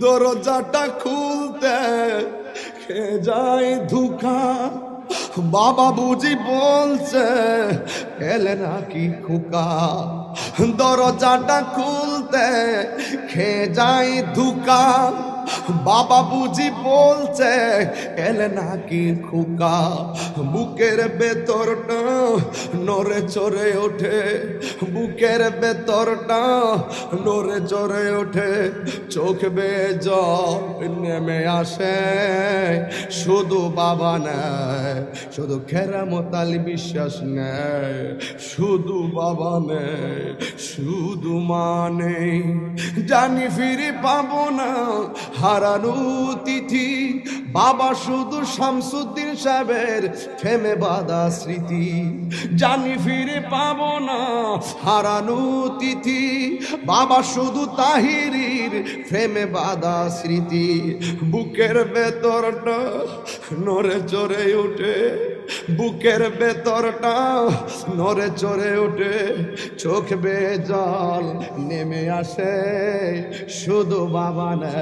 দরজাটা খুলতে খেয়ে যায় ধোঁকা। বাবা বুঝি বলছে এলে নাকি খোকা। দরজাটা খুলতে খেয়ে যায় ধোঁকা। বাবা বুঝি বলছে এলে নাকি খোকা। বুকের ভেতরটা নড়ে চড়ে ওঠে, বুকের ভেতরটা নড়ে চড়ে ওঠে। চোখ বেয়ে জল নেমে আসে, শুধু বাবা নেয়, শুধু কেরামত আলী বিশ্বাস নেয়, শুধু বাবা নেয়, শুধু মা নেই। জানি ফিরে পাবো না হারানো তিথি, বাবা শুধু শামসুদ্দিন সাহেবের ফেমে বাঁধা স্মৃতি। জানি ফিরে পাবো না হারানো তিথি, বাবা শুধু তাহিরির ফেমে বাঁধা স্মৃতি। বুকের ভেতরটা নড়ে চড়ে ওঠে, বুকের ভেতরটা নড়ে চড়ে ওঠে। চোখ বেয়ে জল নেমে আসে, শুধু বাবা না।